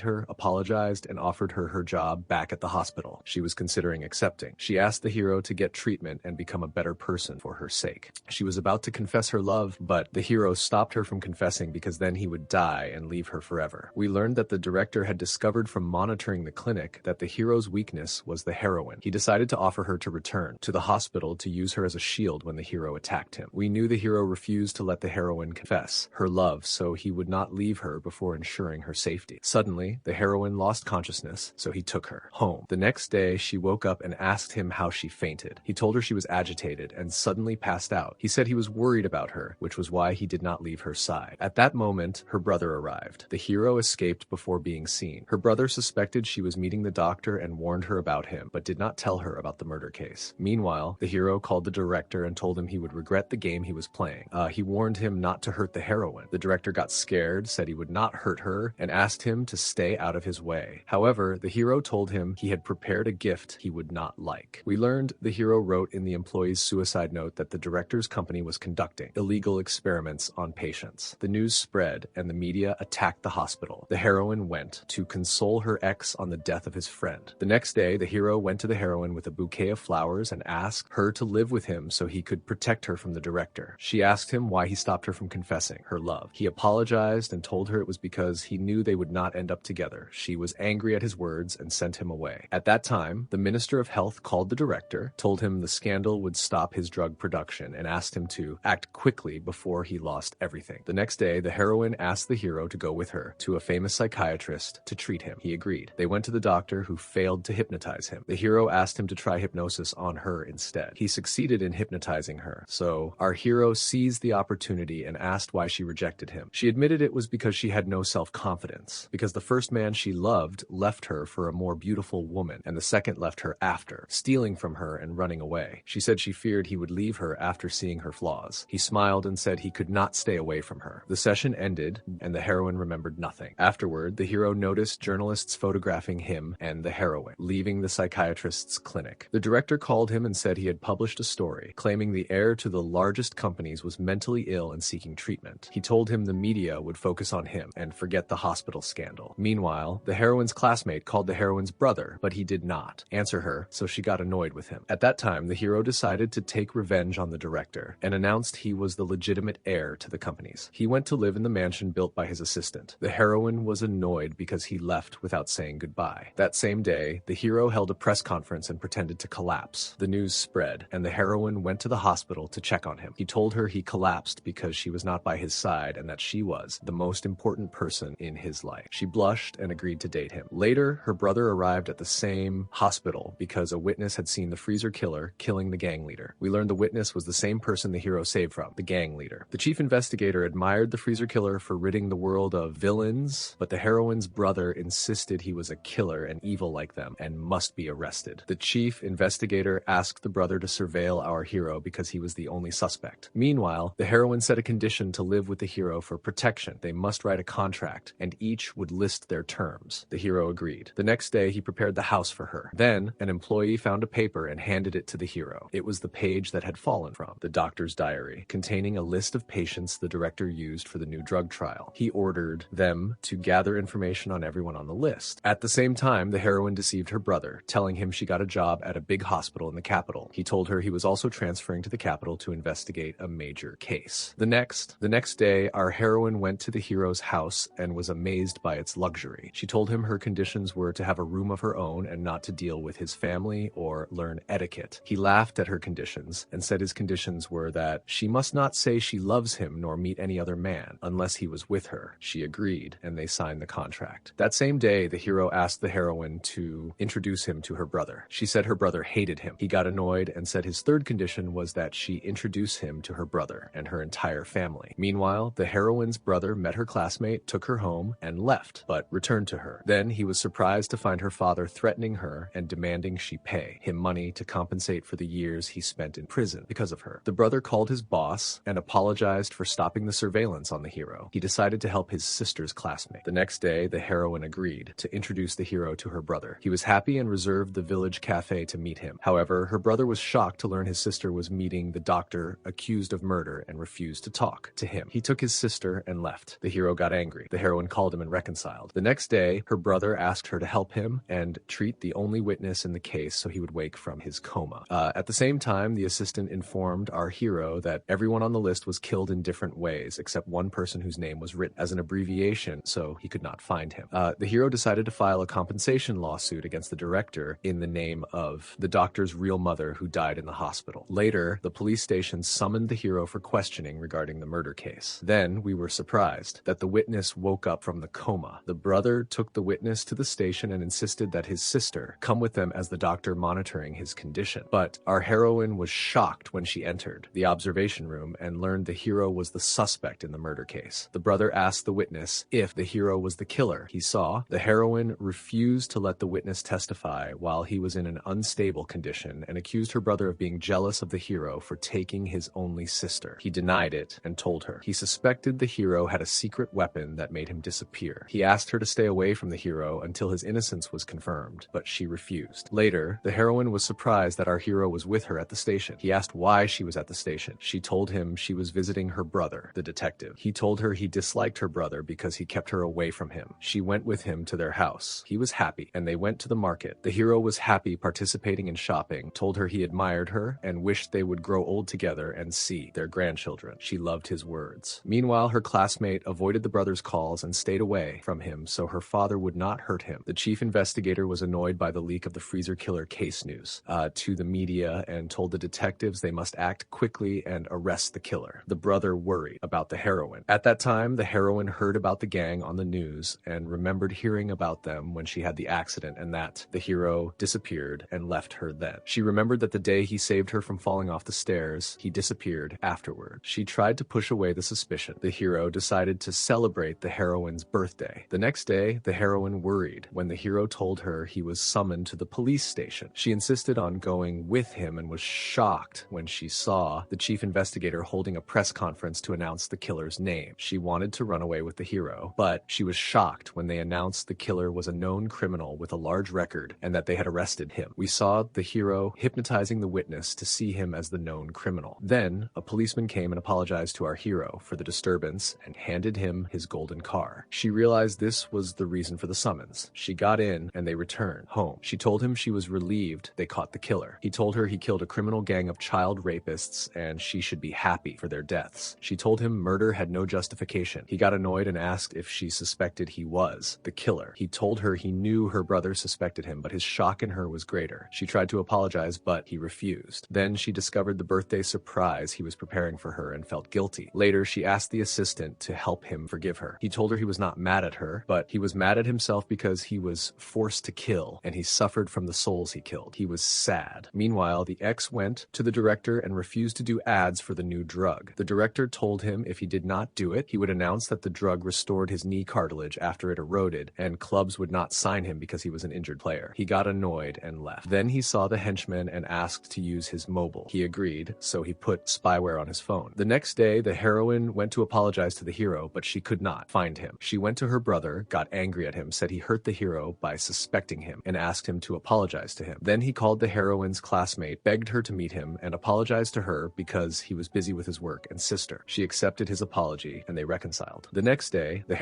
her, apologized, and offered her job back at the hospital. She was considering accepting. She asked the hero to get treatment and become a better person for her sake. She was about to confess her love, but the hero stopped her from confessing because then he would die and leave her forever. We learned that the director had discovered from monitoring the clinic that the hero's weakness was the heroine. He decided to offer her to return to the hospital to use her as a shield when the hero attacked him. We knew the hero refused to let the heroine confess her love, so he would not leave her before ensuring her safety. Suddenly, the heroine lost consciousness, so he took her home. The next day, she woke up and asked him how she fainted. He told her she was agitated and suddenly passed out. He said he was worried about her, which was why he did not leave her side. At that moment, her brother arrived. The hero escaped before being seen. Her brother suspected she was meeting the doctor and warned her about him, but did not tell her about the murder case. Meanwhile, the hero called the director and told him he would regret the game he was playing. He warned him not to hurt the heroine. The director got scared, said he would not hurt her, and asked him to stay out of his way. However, the hero told him he had prepared a gift he would not like. We learned the hero wrote in the employee's suicide note that the director's company was conducting illegal experiments on patients. The news spread and the media attacked the hospital. The heroine went to console her ex on the death of his friend. The next day, the hero went to the heroine with a bouquet of flowers and asked her to live with him so he could protect her from the director. She asked him why he stopped her from confessing her love. He apologized and told her it was because he knew they would not end up together. She was angry at his words and sent him away. At that time, the Minister of Health called the director, told him the scandal would stop his drug production, and asked him to act quickly before he lost everything. The next day, the heroine asked the hero to go with her to a famous psychiatrist to treat him. He agreed. They went to the doctor, who failed to hypnotize him. The hero asked him to try hypnosis on her instead. He succeeded in hypnotizing her, so our hero seized the opportunity and asked why she rejected him. She admitted it was because she had no self-confidence, because the first man she loved left her for a more beautiful woman, and the second left her after, stealing from her and running away. She said she feared he would leave her after seeing her flaws. He smiled and said he could not stay away from her. The session ended, and the heroine remembered nothing. Afterward, the hero noticed journalists photographing him and the heroine, leaving the psychiatrist's clinic. The director called him and said he had published a story, claiming the heir to the largest companies was mentally ill and seeking treatment. He told him the media would focus on him and forget the hospital scandal. Meanwhile, the heroine's classmate called the heroine's brother, but he did not answer her, so she got annoyed with him. At that time, the hero decided to take revenge on the director and announced he was the legitimate heir to the companies. He went to live in the mansion built by his assistant. The heroine was annoyed because he left without saying goodbye. That same day, the hero held a press conference and pretended to collapse. The news spread, and the heroine went to the hospital to check on him. He told her he collapsed because she was not by his side and that she was the most important person in his life. She blushed and agreed to date him. Later, her brother arrived at the same hospital because a witness had seen the freezer killer killing the gang leader. We learned the witness was the same person the hero saved from, the gang leader. The chief investigator admired the freezer killer for ridding the world of villains, but the heroine's brother insisted he was a killer and evil like them and must be arrested. The chief investigator asked the brother to surveil our hero because he was the only suspect. Meanwhile, the heroine set a condition to live with the hero for protection. They must write a contract, and each would list their terms. The hero agreed. The next day, he prepared the house for her. Then, an employee found a paper and handed it to the hero. It was the page that had fallen from the doctor's diary, containing a list of patients the director used for the new drug trial. He ordered them to gather information on everyone on the list. At the same time, the heroine deceived her brother, telling him she got a job at a big hospital in the capital. He told her he was also transferring to the capital to investigate a major case. The next day, our heroine went to the hero's house and was amazed by its luxury. She told him her conditions were to have a room of her own and not to deal with his family or learn etiquette. He laughed at her conditions and said his conditions were that she must not say she loves him nor meet any other man unless he was with her. She agreed, and they signed the contract. That same day, the hero asked the heroine to introduce him to her brother. She said her brother hated him. He got annoyed and said his third condition was that she introduce him to her brother and her entire family. Meanwhile, Meanwhile, the heroine's brother met her classmate, took her home, and left, but returned to her. Then he was surprised to find her father threatening her and demanding she pay him money to compensate for the years he spent in prison because of her. The brother called his boss and apologized for stopping the surveillance on the hero. He decided to help his sister's classmate. The next day, the heroine agreed to introduce the hero to her brother. He was happy and reserved the village cafe to meet him. However, her brother was shocked to learn his sister was meeting the doctor accused of murder and refused to talk to him. He took his sister and left. The hero got angry. The heroine called him and reconciled. The next day, her brother asked her to help him and treat the only witness in the case so he would wake from his coma. At the same time, the assistant informed our hero that everyone on the list was killed in different ways, except one person whose name was written as an abbreviation, so he could not find him. The hero decided to file a compensation lawsuit against the director in the name of the doctor's real mother who died in the hospital. Later, the police station summoned the hero for questioning regarding the murder case. Then we were surprised that the witness woke up from the coma. The brother took the witness to the station and insisted that his sister come with them as the doctor monitoring his condition. But our heroine was shocked when she entered the observation room and learned the hero was the suspect in the murder case. The brother asked the witness if the hero was the killer he saw. The heroine refused to let the witness testify while he was in an unstable condition and accused her brother of being jealous of the hero for taking his only sister. He denied it and told her. He suspected the hero had a secret weapon that made him disappear. He asked her to stay away from the hero until his innocence was confirmed, but she refused. Later, the heroine was surprised that our hero was with her at the station. He asked why she was at the station. She told him she was visiting her brother, the detective. He told her he disliked her brother because he kept her away from him. She went with him to their house. He was happy, and they went to the market. The hero was happy participating in shopping, told her he admired her, and wished they would grow old together and see their grandchildren. She loved his words. Meanwhile, her classmate avoided the brother's calls and stayed away from him so her father would not hurt him. The chief investigator was annoyed by the leak of the freezer killer case news to the media and told the detectives they must act quickly and arrest the killer. The brother worried about the heroine. At that time, the heroine heard about the gang on the news and remembered hearing about them when she had the accident and that the hero disappeared and left her then. She remembered that the day he saved her from falling off the stairs, he disappeared afterward. She tried to push away the suspicion. The hero decided to celebrate the heroine's birthday. The next day, the heroine worried when the hero told her he was summoned to the police station. She insisted on going with him and was shocked when she saw the chief investigator holding a press conference to announce the killer's name. She wanted to run away with the hero, but she was shocked when they announced the killer was a known criminal with a large record and that they had arrested him. We saw the hero hypnotizing the witness to see him as the known criminal. Then, a policeman came and apologized to our hero for the disturbance and handed him his golden car. She realized this was the reason for the summons. She got in and they returned home. She told him she was relieved they caught the killer. He told her he killed a criminal gang of child rapists and she should be happy for their deaths. She told him murder had no justification. He got annoyed and asked if she suspected he was the killer. He told her he knew her brother suspected him, but his shock in her was greater. She tried to apologize, but he refused. Then she discovered the birthday surprise he was preparing for her and felt guilty. Later, she asked the assistant to help him forgive her. He told her he was not mad at her, but he was mad at himself because he was forced to kill and he suffered from the souls he killed. He was sad. Meanwhile, the ex went to the director and refused to do ads for the new drug. The director told him if he did not do it, he would announce that the drug restored his knee cartilage after it eroded and clubs would not sign him because he was an injured player. He got annoyed and left. Then he saw the henchman and asked to use his mobile. He agreed, so he put spyware on his phone. The next day, the heroine went to apologize to the hero, but she could not find him. She went to her brother, got angry at him, said he hurt the hero by suspecting him, and asked him to apologize to him. Then he called the heroine's classmate, begged her to meet him, and apologized to her because he was busy with his work and sister. She accepted his apology, and they reconciled. The next day, the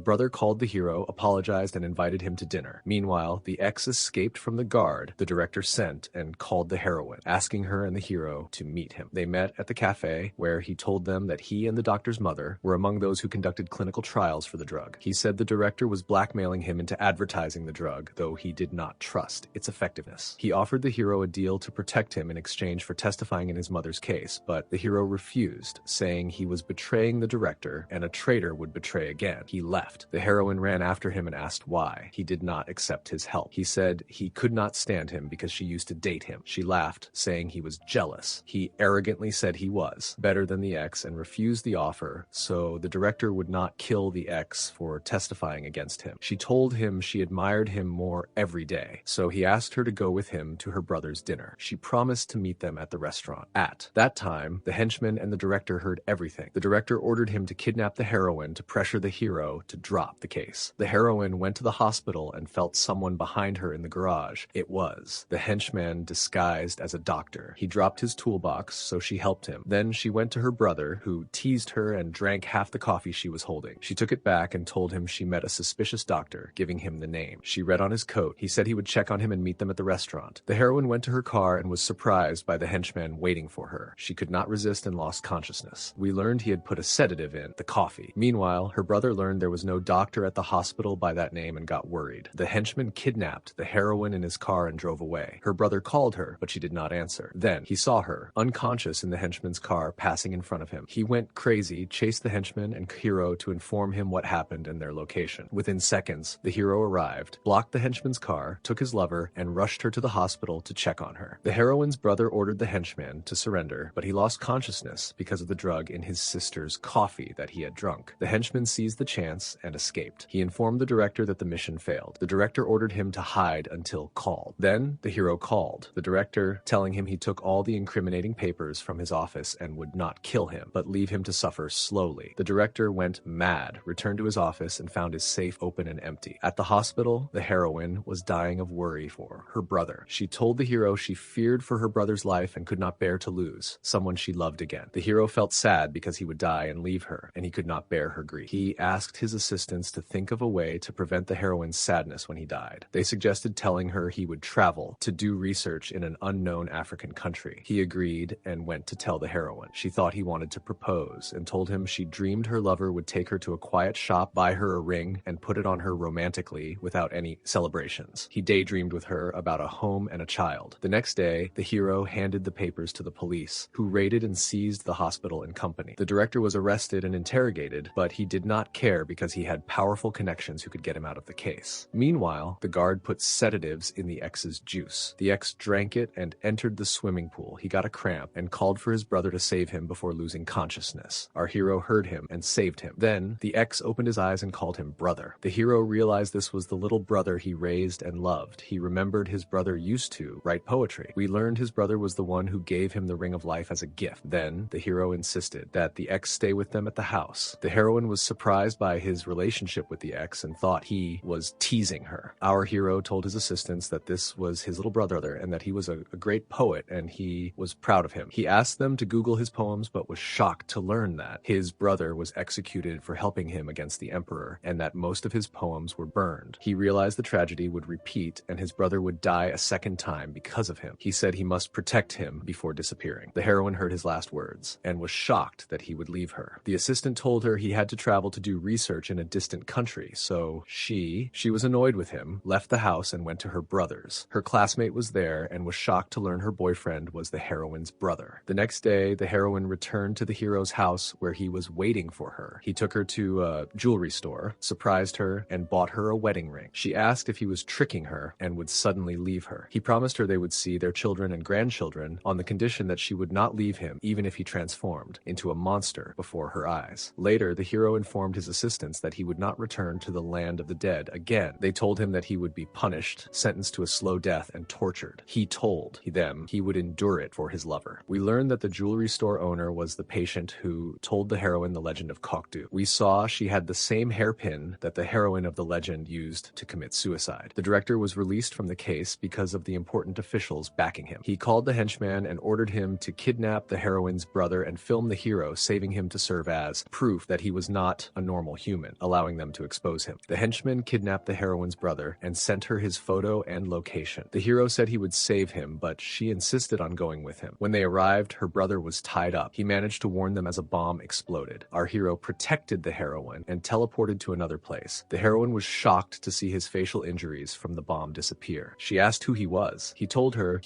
brother called the hero, apologized, and invited him to dinner. Meanwhile, the ex escaped from the guard the director sent and called the heroine, asking her and the hero to meet him. They met at the cafe, where he told them that he and the doctor's mother were among those who conducted clinical trials for the drug. He said the director was blackmailing him into advertising the drug, though he did not trust its effectiveness. He offered the hero a deal to protect him in exchange for testifying in his mother's case, but the hero refused, saying he was betraying the director and a traitor would betray again. He left. The heroine ran after him and asked why. He did not accept his help. He said he could not stand him because she used to date him. She laughed, saying he was jealous. He arrogantly said he was better than the ex and refused the offer so the director would not kill the ex for testifying against him. She told him she admired him more every day, so he asked her to go with him to her brother's dinner. She promised to meet them at the restaurant. At that time, the henchman and the director heard everything. The director ordered him to kidnap the heroine to pressure the hero to drop the case. The heroine went to the hospital and felt someone behind her in the garage. It was the henchman disguised as a doctor. He dropped his toolbox, so she helped him. Then she went to her brother, who teased her and drank half the coffee she was holding. She took it back and told him she met a suspicious doctor, giving him the name. She read on his coat. He said he would check on him and meet them at the restaurant. The heroine went to her car and was surprised by the henchman waiting for her. She could not resist and lost consciousness. We learned he had put a sedative in the coffee. Meanwhile, her brother learned there was no doctor at the hospital by that name and got worried. The henchman kidnapped the heroine in his car and drove away. Her brother called her, but she did not answer. Then he saw her, unconscious in the henchman's car, passing in front of him. He went crazy, chased the henchman and hero to inform him what happened and their location. Within seconds, the hero arrived, blocked the henchman's car, took his lover, and rushed her to the hospital to check on her. The heroine's brother ordered the henchman to surrender, but he lost consciousness because of the drug in his sister's coffee that he had drunk. The henchman seized the chance and escaped. He informed the director that the mission failed. The director ordered him to hide until called. Then the hero called the director, telling him he took all the incriminating papers from his office and would not kill him, but leave him to suffer slowly. The director went mad, returned to his office, and found his safe open and empty. At the hospital, the heroine was dying of worry for her brother. She told the hero she feared for her brother's life and could not bear to lose someone she loved again. The hero felt sad because he would die and leave her, and he could not bear her grief. He asked his assistants to think of a way to prevent the heroine's sadness when he died. They suggested telling her he would travel to do research in an unknown African country. He agreed and went to tell the heroine. She thought he wanted to propose and told him she dreamed her lover would take her to a quiet shop, buy her a ring, and put it on her romantically without any celebrations. He daydreamed with her about a home and a child. The next day, the hero handed the papers to the police, who raided and seized the hospital and company. The director was arrested and interrogated, but he did not care because he had powerful connections who could get him out of the case. Meanwhile, the guard put sedatives in the ex's juice. The ex drank it and entered the swimming pool. He got a cramp and called for his brother to save him before losing consciousness. Our hero heard him and saved him. Then, the ex opened his eyes and called him brother. The hero realized this was the little brother he raised and loved. He remembered his brother used to write poetry. We learned his brother was the one who gave him the ring of life as a gift. Then, the hero insisted that the ex stay with them at the house. The heroine was surprised by his relationship with the ex and thought he was teasing her. Our hero told his assistants that this was his little brother and that he was a great poet and he was proud of him. He asked them to Google his poems but was shocked to learn that his brother was executed for helping him against the emperor and that most of his poems were burned. He realized the tragedy would repeat and his brother would die a second time because of him. He said he must protect him before disappearing. The heroine heard his last words and was shocked that he would leave her. The assistant told her he had to travel to do research in a distant country, so she was annoyed with him, left the house and went to her brother's. Her classmate was there and was shocked to learn her boyfriend was the heroine's brother. The next day, the heroine returned to the hero's house where he was waiting for her. He took her to a jewelry store, surprised her, and bought her a wedding ring. She asked if he was tricking her and would suddenly leave her. He promised her they would see their children and grandchildren on the condition that she would not leave him even if he transformed into a monster before her eyes. Later, the hero informed his assistants that he would not return to the land of the dead again. They told him that he would be punished, sentenced to a slow death, and tortured. He told them he would endure it for his lover. We learned that the jewelry store owner was the patient who told the heroine the legend of Kokdu. We saw she had the same hairpin that the heroine of the legend used to commit suicide. The director was released from the case because of the important officials backing him. He called the henchman and ordered him to kidnap the heroine's brother and film the hero, saving him to serve as proof that he was not a normal human, allowing them to expose him. The henchman kidnapped the heroine's brother and sent her his photo and location. The hero said he would save him, but she insisted on going with him. When they arrived, her brother was tied up. He managed to warn them as a bomb exploded. Our hero protected the heroine and teleported to another place. The heroine was shocked to see his facial injuries from the bomb disappear. She asked who he was. He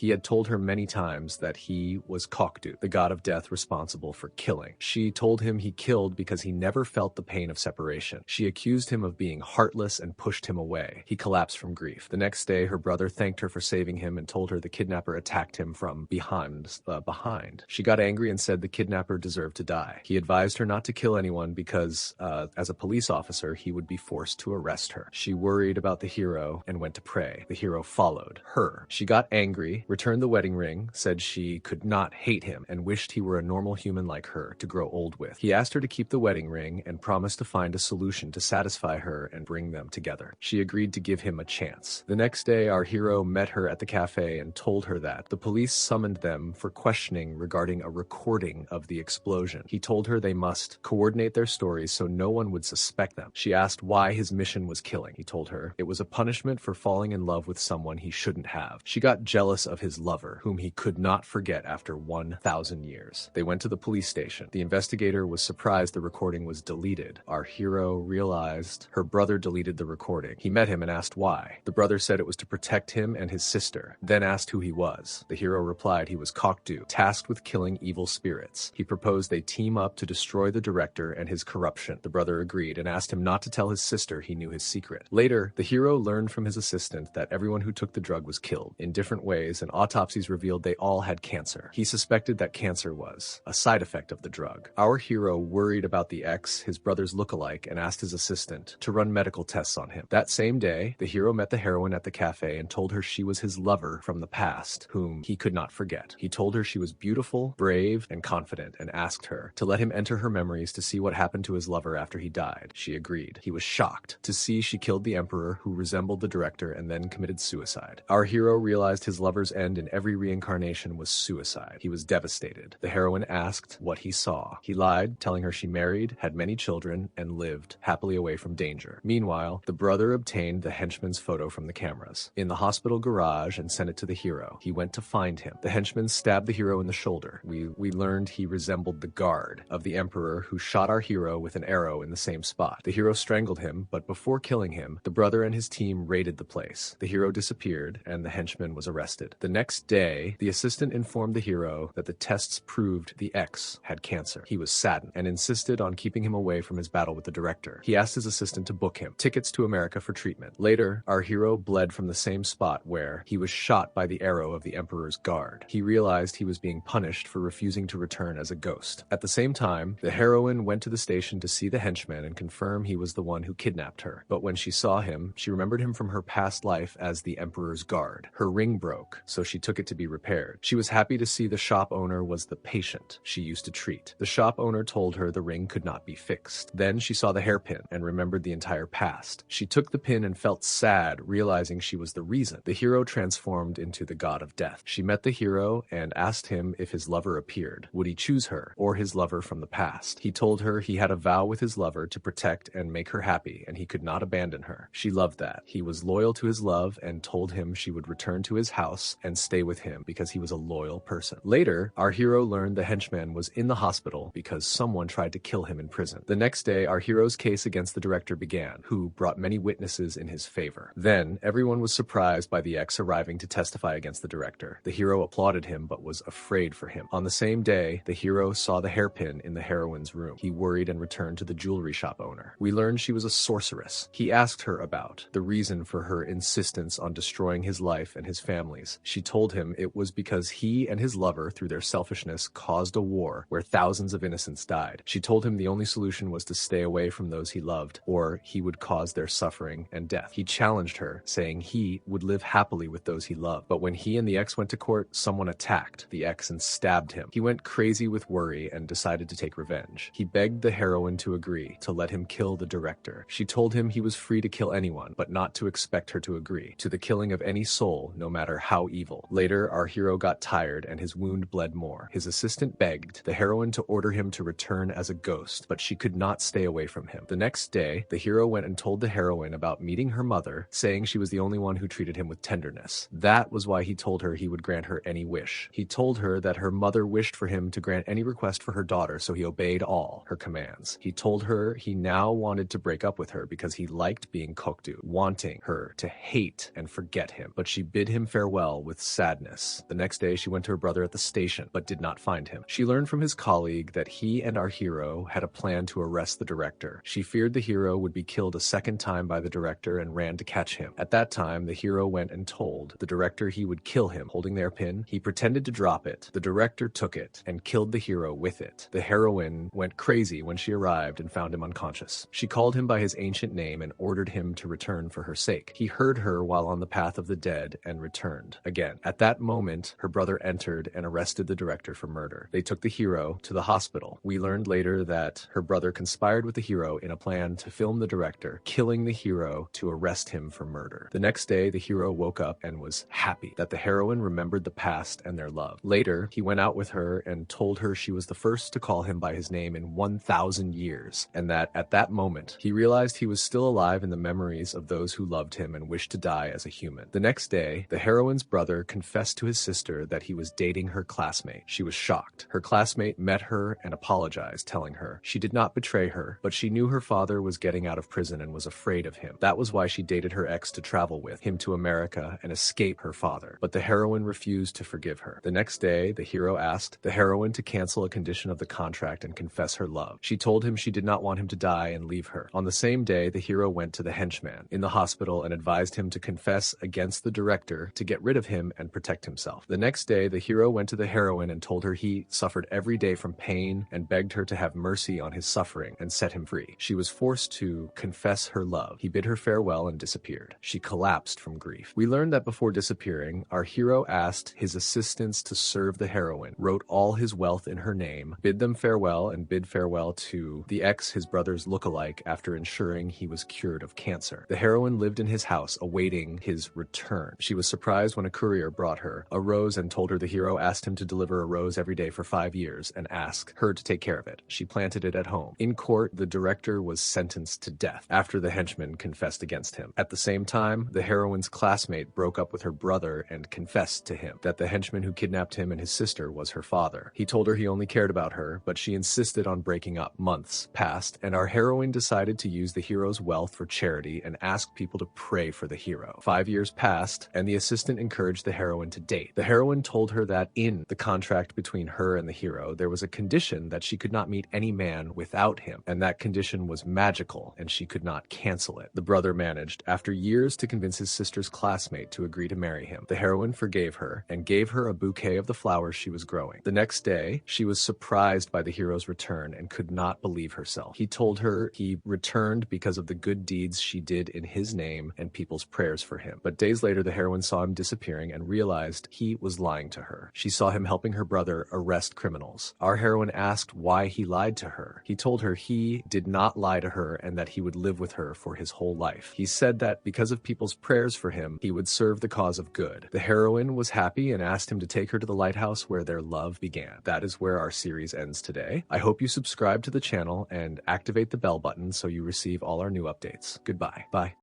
had told her many times that he was Kokdu, the god of death responsible for killing. She told him he killed because he never felt the pain of separation. She accused him of being heartless and pushed him away. He collapsed from grief. The next day, her brother thanked her for saving him and told her the kidnapper attacked him from behind. She got angry and said the kidnapper deserved to die. He advised her not to kill anyone because, as a police officer, he would be forced to arrest her. She worried about the hero and went to pray. The hero followed her. She got angry, returned the wedding ring, said she could not hate him, and wished he were a normal human like her to grow old with. He asked her to keep the wedding ring and promised to find a solution to satisfy her and bring them together. She agreed to give him a chance. The next day, our hero met her at the cafe and told her that the police summoned them for questioning regarding a recording of the explosion. He told her they must coordinate their stories so no one would suspect them. She asked why his mission was killing. He told her it was a punishment for falling in love with someone he shouldn't have. She got jealous of his lover, whom he could not forget after 1,000 years. They went to the police station. The investigator was surprised the recording was deleted. Our hero realized her brother deleted the recording. He met him and asked why. The brother said it was to protect him and his sister, then asked who he was. The hero replied he was Kokdu, tasked with killing evil spirits. He proposed they team up to destroy the director and his corruption. The brother agreed and asked him not to tell his sister he knew his secret. Later, the hero learned from his assistant that everyone who took the drug was killed in different ways, and autopsies revealed they all had cancer. He suspected that cancer was a side effect of the drug. Our hero worried about the ex, his brother's lookalike, and asked his assistant to run medical tests on him. That same day, the hero met the heroine at the cafe and told her she was his lover from the past, whom he could not forget. He told her she was beautiful, brave, and confident, and asked her to let him enter her memories to see what happened to his lover after he died. She agreed. He was shocked to see she killed the emperor, who resembled the director, and then committed suicide. Our hero realized his lover's end in every reincarnation was suicide. He was devastated. The heroine asked what he saw. He lied, telling her she married, had many children, and lived happily away from danger. Meanwhile, the brother obtained the henchman's photo from the cameras in the hospital garage and sent it to the hero. He went to find him. The henchman stabbed the hero in the shoulder. We learned he resembled the guard of the emperor who shot our hero with an arrow in the same spot. The hero strangled him, but before killing him, the brother and his team raided the place. The hero disappeared, and the henchman was arrested. The next day, the assistant informed the hero that the tests proved the ex had cancer. He was saddened and insisted on keeping him away from his battle with the director. He asked his assistant to book him tickets to America for treatment. Later, our hero bled from the same spot where he was shot by the arrow of the emperor's guard. He realized he was being punished for refusing to return as a ghost. At the same time, the heroine went to the station to see the henchman and confirm he was the one who kidnapped her. But when she saw him, she remembered him from her past life as the emperor's guard. Her ring broke, so she took it to be repaired. She was happy to see the shop owner was the patient she used to treat. The shop owner told her the ring could not be fixed. Then she saw the hairpin and remembered the entire past. She took the pin and felt sad, realizing she was the reason. The hero transformed into the god of death. She met the hero and asked him if his lover appeared. Would he choose her or his lover from the past? He told her he had a vow with his lover to protect and make her happy, and he could not abandon her. She loved that. He was loyal to his love and told him she would return to his house and stay with him because he was a loyal person. Later, our hero learned the henchman was in the hospital because someone tried to kill him in prison. The next day, our hero's case against the director began, who brought many witnesses in his favor. Then, everyone was surprised by the ex arriving to testify against the director. The hero applauded him but was afraid for him. On the same day, the hero saw the hairpin in the heroine's room. He worried and returned to the jewelry shop owner. We learned she was a sorceress. He asked her about the reason for her insistence on destroying his life and his family's. She told him it was because he and his lover, through their selfishness, caused a war where thousands of innocents died. She told him the only solution was to stay away from those he loved, or he would cause their suffering and death. He challenged her, saying he would live happily with those he loved. But when he and the ex went to court, someone attacked the ex and stabbed him. He went crazy with worry and decided to take revenge. He begged the heroine to agree to let him kill the director. She told him he was free to kill anyone, but not to expect her to agree to the killing of any soul, no matter how evil. Later, our hero got tired and his wound bled more. His assistant begged the heroine to order him to return as a ghost, but she could not stay away from him. The next day, the hero went and told the heroine about meeting her mother, saying she was the only one who treated him with tenderness. That was why he told her he would grant her any wish. He told her that her mother wished for him to grant any request for her daughter, so he obeyed all her commands. He told her he now wanted to break up with her because he liked being Kokdu, wanting her to hate and forget him. But she bid him farewell with sadness. The next day, she went to her brother at the station, but did not find him. She learned from his colleague that he and our hero had a plan to arrest the director. She feared the hero would be killed a second time by the director and ran to catch him. At that time, the hero went and told the director he would kill him. Holding their pin, he pretended to drop it. The director took it and killed the hero with it. The heroine went crazy when she arrived and found him unconscious. She called him by his ancient name and ordered him to return for her sake. He heard her while on the path of the dead and returned again. At that moment, her brother entered and arrested the director for murder. They took the hero to the hospital. We learned later that her brother conspired with the hero in a plan to film the director, killing the hero to arrest him for murder. The next day, the hero woke up and was happy that the heroine remembered the past and their love. Later, he went out with her and told her she was the first to call him by his name in 1,000 years, and that at that moment, he realized he was still alive in the memories of those who loved him and wished to die as a human. The next day, the heroine's brother confessed to his sister that he was dating her classmate. She was shocked. Her classmate met her and apologized, telling her she did not betray her, but she knew her father was getting out of prison and was afraid of him. That was why she dated her ex to travel with him to America and escape her father. But the heroine refused to forgive her. The next day, the hero asked the heroine to cancel a condition of the contract and confess her love. She told him she did not want him to die and leave her. On the same day, the hero went to the henchman in the hospital and advised him to confess against the director to get rid of him and protect himself. The next day, the hero went to the heroine and told her he suffered every day from pain and begged her to have mercy on his suffering and set him free. She was forced to confess her love. He bid her farewell and disappeared. She collapsed from grief. We learned that before disappearing, our hero asked his assistants to serve the heroine, wrote all his wealth in her name, bid them farewell, and bid farewell to the ex, his brother's lookalike, after ensuring he was cured of cancer. The heroine lived in his house, awaiting his return. She was surprised when a courier brought her a rose and told her the hero asked him to deliver a rose every day for 5 years and asked her to take care of it. She planted it at home. In court, the director was sentenced to death after the henchman confessed against him. At the same time, the heroine's classmate broke up with her brother and confessed to him that the henchman who kidnapped him and his sister was her father. He told her he only cared about her, but she insisted on breaking up. Months passed, and our heroine decided to use the hero's wealth for charity and asked people to pray for the hero. 5 years passed, and the assistant encouraged the heroine to date. The heroine told her that in the contract between her and the hero, there was a condition that she could not meet any man without him, and that condition was magical, and she could not cancel it. The brother managed, after years, to convince his sister's classmate to agree to marry him. The heroine forgave her and gave her a bouquet of the flowers she was growing. The next day, she was surprised by the hero's return and could not believe herself. He told her he returned because of the good deeds she did in his name and people's prayers for him. But days later, the heroine saw him disappearing and realized he was lying to her. She saw him helping her brother arrest criminals. Our heroine asked why he lied to her. He told her he did not lie to her and that he would live with her for his whole life. He said that because of people's prayers for him, he would serve the cause of good. The heroine was happy and asked him to take her to the lighthouse where their love began. That is where our series ends today. I hope you subscribe to the channel and activate the bell button so you receive all our new updates. Goodbye. Bye.